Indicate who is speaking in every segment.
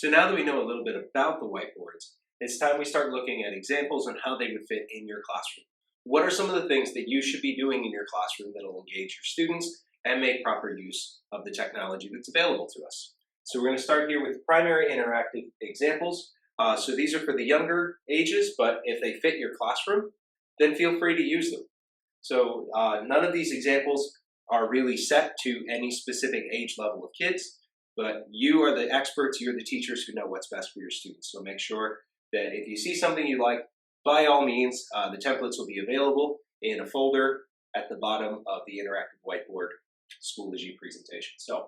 Speaker 1: So now that we know a little bit about the whiteboards, it's time we start looking at examples on how they would fit in your classroom. What are some of the things that you should be doing in your classroom that will engage your students and make proper use of the technology that's available to us? So we're going to start here with primary interactive examples. So these are for the younger ages, but if they fit your classroom, then feel free to use them. So none of these examples are really set to any specific age level of kids, but you are the experts, you're the teachers who know what's best for your students. So make sure that if you see something you like, by all means, the templates will be available in a folder at the bottom of the interactive whiteboard Schoology presentation. So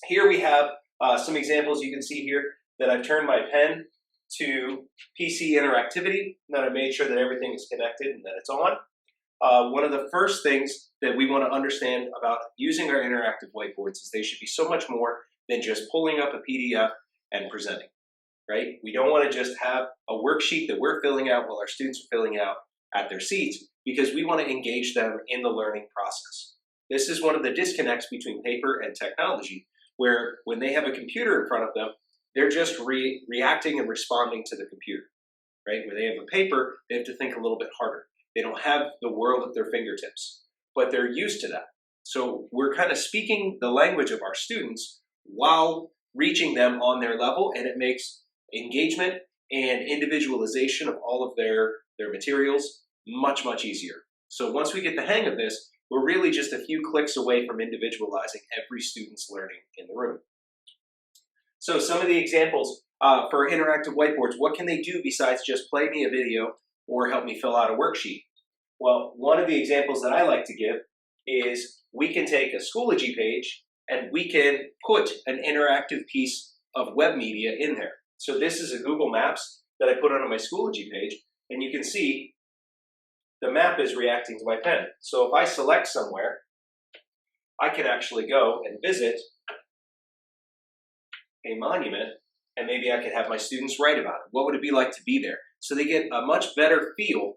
Speaker 1: here we have some examples you can see here that I've turned my pen to PC interactivity, and then I made sure that everything is connected and that it's on. One of the first things that we want to understand about using our interactive whiteboards is they should be so much more than just pulling up a PDF and presenting, right? We don't want to just have a worksheet that we're filling out while our students are filling out at their seats, because we want to engage them in the learning process. This is one of the disconnects between paper and technology, where when they have a computer in front of them, they're just reacting and responding to the computer, right? When they have a paper, they have to think a little bit harder. They don't have the world at their fingertips, but they're used to that. So we're kind of speaking the language of our students while reaching them on their level, and it makes engagement and individualization of all of their materials much, much easier. So once we get the hang of this, we're really just a few clicks away from individualizing every student's learning in the room. So some of the examples for interactive whiteboards, what can they do besides just play me a video or help me fill out a worksheet? Well, one of the examples that I like to give is we can take a Schoology page and we can put an interactive piece of web media in there. So this is a Google Maps that I put on my Schoology page, and you can see the map is reacting to my pen. So if I select somewhere, I can actually go and visit a monument, and maybe I could have my students write about it. What would it be like to be there? So they get a much better feel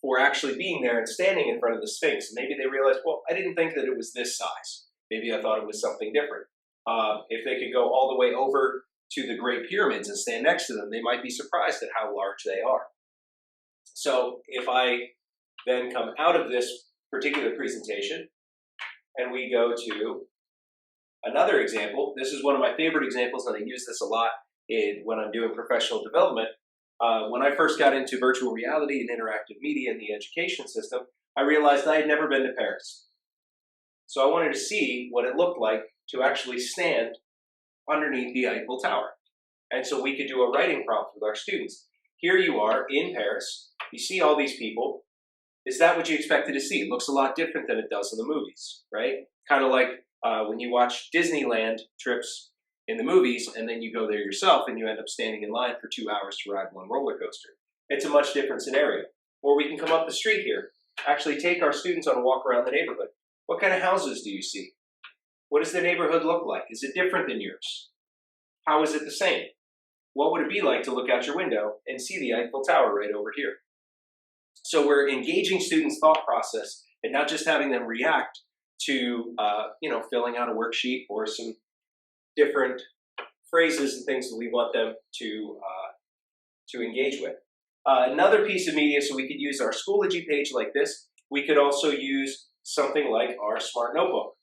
Speaker 1: for actually being there and standing in front of the Sphinx. And maybe they realize, well, I didn't think that it was this size. Maybe I thought it was something different. If they could go all the way over to the Great Pyramids and stand next to them, they might be surprised at how large they are. So if I then come out of this particular presentation and we go to another example, this is one of my favorite examples, and I use this a lot when I'm doing professional development. When I first got into virtual reality and interactive media in the education system, I realized I had never been to Paris. So I wanted to see what it looked like to actually stand underneath the Eiffel Tower. And so we could do a writing prompt with our students. Here you are in Paris. You see all these people. Is that what you expected to see? It looks a lot different than it does in the movies, right? Kind of like when you watch Disneyland trips in the movies, and then you go there yourself and you end up standing in line for 2 hours to ride one roller coaster. It's a much different scenario. Or we can come up the street here, actually take our students on a walk around the neighborhood. What kind of houses do you see? What does the neighborhood look like? Is it different than yours? How is it the same? What would it be like to look out your window and see the Eiffel Tower right over here? So we're engaging students' thought process and not just having them react to filling out a worksheet or some different phrases and things that we want them to engage with. Another piece of media, so we could use our Schoology page like this. We could also use something like our Smart Notebook.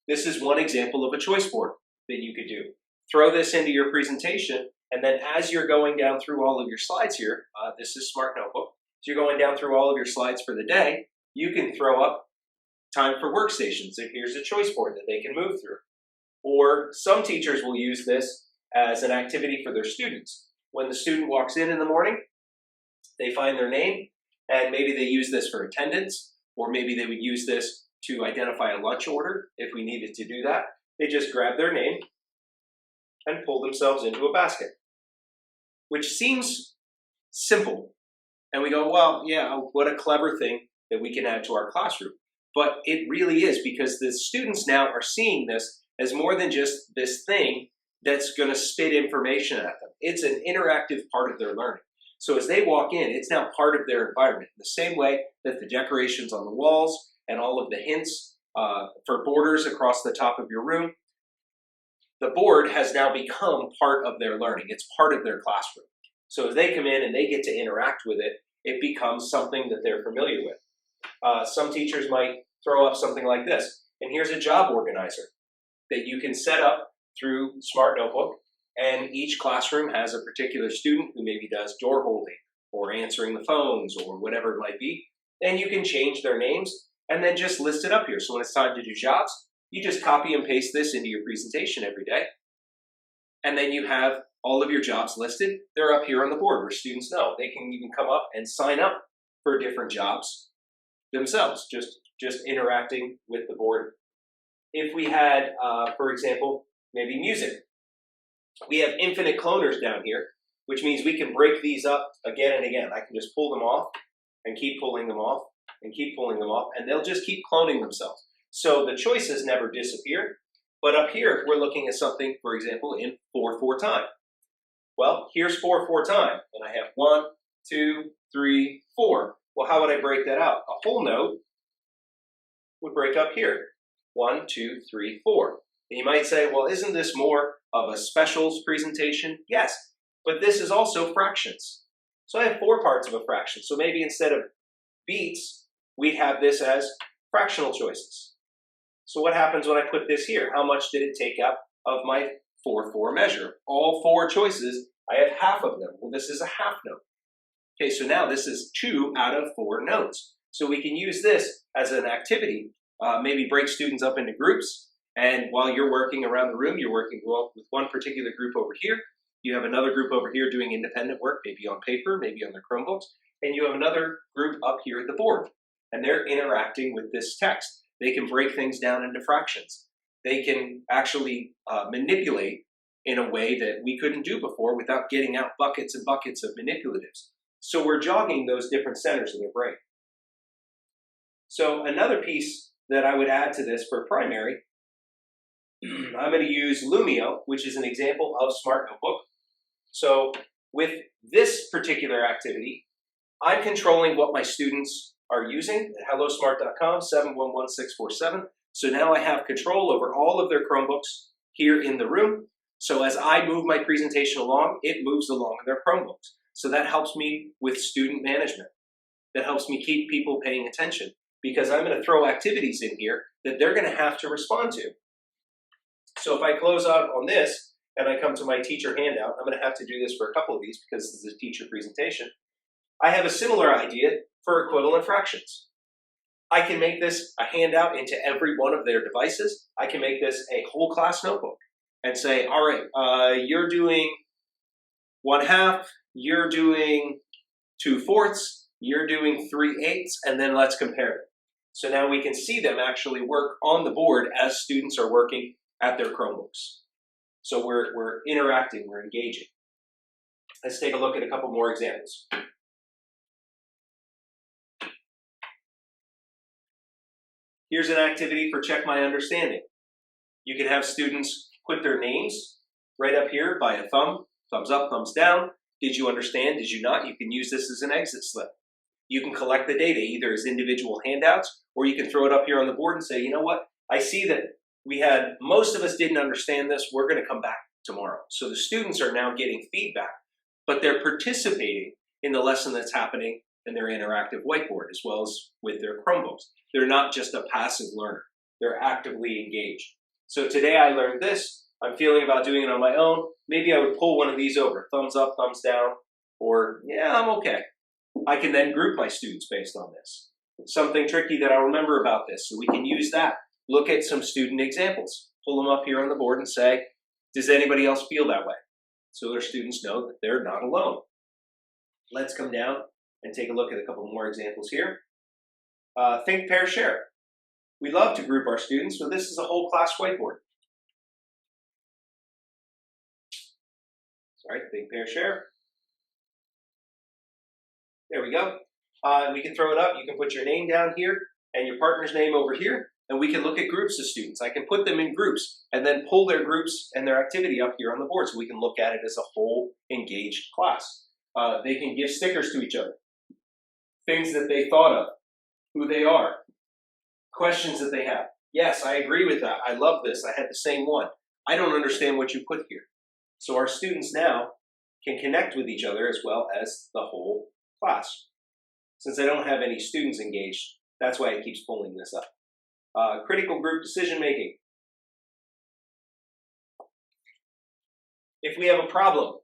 Speaker 1: This is one example of a choice board that you could do. Throw this into your presentation, and then as you're going down through all of your slides here, this is Smart Notebook. So you're going down through all of your slides for the day, you can throw up time for workstations. So here's a choice board that they can move through. Or some teachers will use this as an activity for their students. When the student walks in the morning, they find their name, and maybe they use this for attendance, or maybe they would use this to identify a lunch order if we needed to do that. They just grab their name and pull themselves into a basket, which seems simple. And we go, well, yeah, what a clever thing that we can add to our classroom. But it really is, because the students now are seeing this as more than just this thing that's going to spit information at them. It's an interactive part of their learning. So as they walk in, it's now part of their environment. The same way that the decorations on the walls and all of the hints for borders across the top of your room, the board has now become part of their learning. It's part of their classroom. So as they come in and they get to interact with it, it becomes something that they're familiar with. Some teachers might throw up something like this. And here's a job organizer that you can set up through Smart Notebook. And each classroom has a particular student who maybe does door holding or answering the phones or whatever it might be. And you can change their names and then just list it up here. So when it's time to do jobs, you just copy and paste this into your presentation every day. And then you have all of your jobs listed. They're up here on the board where students know. They can even come up and sign up for different jobs themselves, just interacting with the board. If we had, for example, maybe music, we have infinite cloners down here, which means we can break these up again and again. I can just pull them off and keep pulling them off and keep pulling them off, and they'll just keep cloning themselves. So the choices never disappear. But up here, we're looking at something, for example, in 4/4 time. Well, here's 4/4 time, and I have 1, 2, 3, 4. Well, how would I break that out? A whole note would break up here. 1, 2, 3, 4. And you might say, well, isn't this more of a specials presentation? Yes, but this is also fractions. So I have 4 parts of a fraction. So maybe instead of beats, we'd have this as fractional choices. So what happens when I put this here? How much did it take up of my 4/4 measure? All 4 choices, I have half of them. Well, this is a half note. Okay, so now this is 2 out of 4 notes. So we can use this as an activity, maybe break students up into groups. And while you're working around the room, you're working with one particular group over here. You have another group over here doing independent work, maybe on paper, maybe on their Chromebooks. And you have another group up here at the board. And they're interacting with this text. They can break things down into fractions. They can actually manipulate in a way that we couldn't do before without getting out buckets and buckets of manipulatives. So we're jogging those different centers in their brain. So another piece that I would add to this for primary, I'm going to use Lumio, which is an example of Smart Notebook. So with this particular activity, I'm controlling what my students are using at hellosmart.com 711647. So now I have control over all of their Chromebooks here in the room. So as I move my presentation along, it moves along in their Chromebooks. So that helps me with student management. That helps me keep people paying attention because I'm going to throw activities in here that they're going to have to respond to. So if I close out on this and I come to my teacher handout, I'm going to have to do this for a couple of these because this is a teacher presentation. I have a similar idea for equivalent fractions. I can make this a handout into every one of their devices. I can make this a whole class notebook and say, all right, you're doing 1/2, you're doing 2/4, you're doing 3/8, and then let's compare it. So now we can see them actually work on the board as students are working at their Chromebooks. So we're interacting, we're engaging. Let's take a look at a couple more examples. Here's an activity for Check My Understanding. You can have students put their names right up here by a thumbs up, thumbs down. Did you understand? Did you not? You can use this as an exit slip. You can collect the data either as individual handouts, or you can throw it up here on the board and say, you know what? I see that most of us didn't understand this. We're going to come back tomorrow. So the students are now getting feedback, but they're participating in the lesson that's happening in their interactive whiteboard as well as with their Chromebooks. They're not just a passive learner. They're actively engaged. So today I learned this. I'm feeling about doing it on my own. Maybe I would pull one of these over, thumbs up, thumbs down, or yeah, I'm okay. I can then group my students based on this. Something tricky that I'll remember about this, so we can use that. Look at some student examples. Pull them up here on the board and say, does anybody else feel that way? So their students know that they're not alone. Let's come down and take a look at a couple more examples here. Think, pair, share. We love to group our students, so this is a whole class whiteboard. Sorry, think, pair, share. There we go. We can throw it up. You can put your name down here and your partner's name over here, and we can look at groups of students. I can put them in groups and then pull their groups and their activity up here on the board so we can look at it as a whole engaged class. They can give stickers to each other, things that they thought of, who they are, questions that they have. Yes, I agree with that. I love this. I had the same one. I don't understand what you put here. So our students now can connect with each other as well as the whole class. Since I don't have any students engaged, that's why it keeps pulling this up. Critical group decision making. If we have a problem,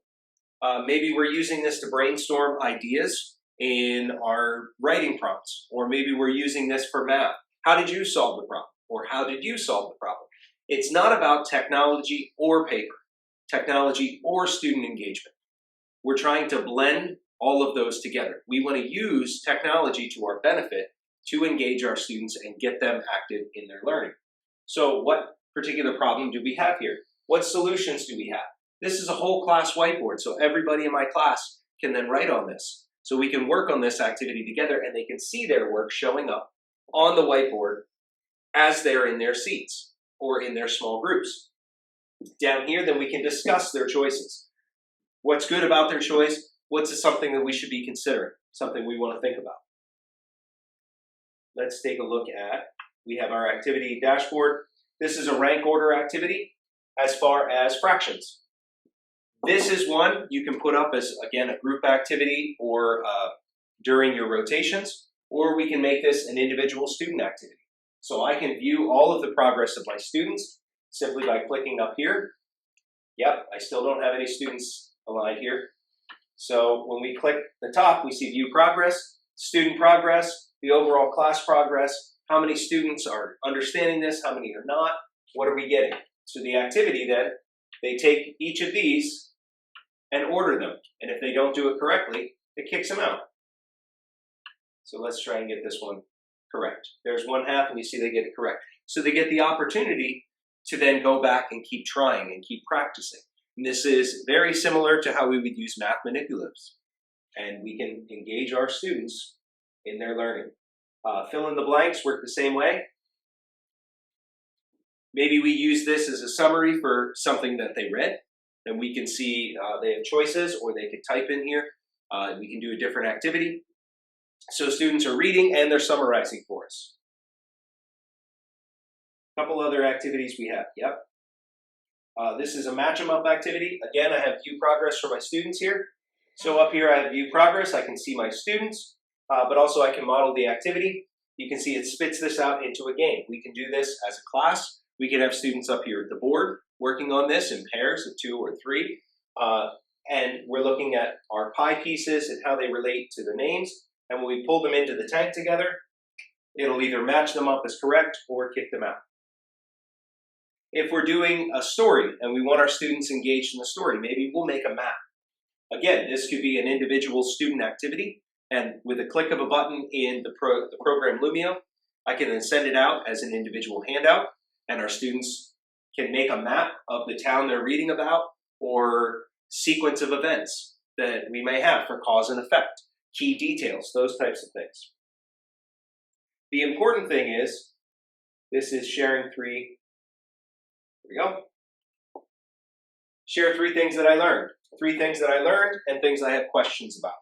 Speaker 1: maybe we're using this to brainstorm ideas in our writing prompts, or maybe we're using this for math. How did you solve the problem? Or how did you solve the problem? It's not about technology or paper, technology or student engagement. We're trying to blend all of those together. We want to use technology to our benefit to engage our students and get them active in their learning. So what particular problem do we have here? What solutions do we have? This is a whole class whiteboard, so everybody in my class can then write on this. So we can work on this activity together and they can see their work showing up on the whiteboard as they're in their seats or in their small groups. Down here, then we can discuss their choices. What's good about their choice? What's something that we should be considering? Something we want to think about. Let's take a look at, we have our activity dashboard. This is a rank order activity as far as fractions. This is one you can put up as, again, a group activity or during your rotations, or we can make this an individual student activity. So I can view all of the progress of my students simply by clicking up here. Yep, I still don't have any students aligned here. So when we click the top, we see view progress, student progress, the overall class progress, how many students are understanding this, how many are not, what are we getting? So the activity then, they take each of these and order them. And if they don't do it correctly, it kicks them out. So let's try and get this one correct. There's one half and you see they get it correct. So they get the opportunity to then go back and keep trying and keep practicing. And this is very similar to how we would use math manipulatives. And we can engage our students in their learning. Fill in the blanks work the same way. Maybe we use this as a summary for something that they read. And we can see they have choices, or they could type in here. We can do a different activity. So students are reading and they're summarizing for us. A couple other activities we have. Yep. This is a match 'em up activity. Again, I have view progress for my students here. So up here I have view progress. I can see my students, but also I can model the activity. You can see it spits this out into a game. We can do this as a class. We can have students up here at the board working on this in pairs of 2 or 3. And we're looking at our pie pieces and how they relate to the names. And when we pull them into the tank together, it'll either match them up as correct or kick them out. If we're doing a story and we want our students engaged in the story, maybe we'll make a map. Again, this could be an individual student activity. And with a click of a button in the program Lumio, I can then send it out as an individual handout. And our students can make a map of the town they're reading about or sequence of events that we may have for cause and effect, key details, those types of things. The important thing is, this is sharing 3. Here we go. Share 3 things that I learned. 3 things that I learned and things I have questions about.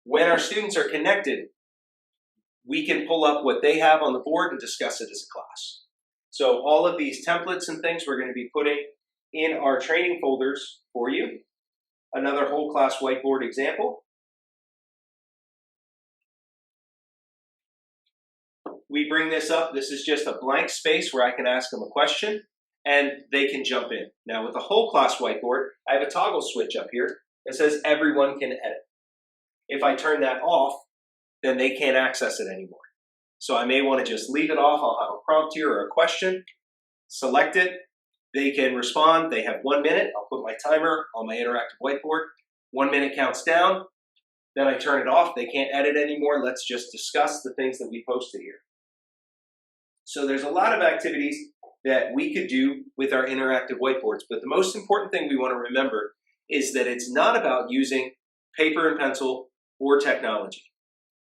Speaker 1: When our students are connected, we can pull up what they have on the board and discuss it as a class. So all of these templates and things we're going to be putting in our training folders for you. Another whole class whiteboard example. We bring this up. This is just a blank space where I can ask them a question and they can jump in. Now with the whole class whiteboard, I have a toggle switch up here that says everyone can edit. If I turn that off, then they can't access it anymore. So I may want to just leave it off. I'll have a prompt here or a question. Select it. They can respond. They have 1 minute. I'll put my timer on my interactive whiteboard. 1 minute counts down. Then I turn it off. They can't edit anymore. Let's just discuss the things that we posted here. So there's a lot of activities that we could do with our interactive whiteboards. But the most important thing we want to remember is that it's not about using paper and pencil or technology.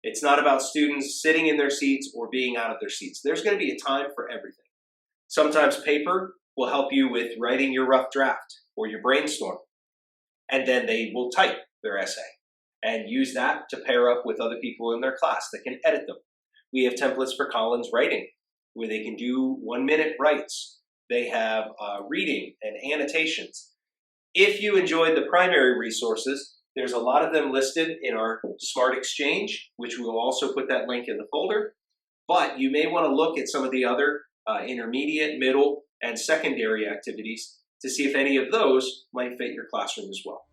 Speaker 1: It's not about students sitting in their seats or being out of their seats. There's going to be a time for everything. Sometimes paper will help you with writing your rough draft or your brainstorm. And then they will type their essay and use that to pair up with other people in their class that can edit them. We have templates for Collins writing where they can do 1 minute writes They have reading and annotations. If you enjoyed the primary resources, there's a lot of them listed in our Smart Exchange, which we will also put that link in the folder. But you may want to look at some of the other intermediate, middle, and secondary activities to see if any of those might fit your classroom as well.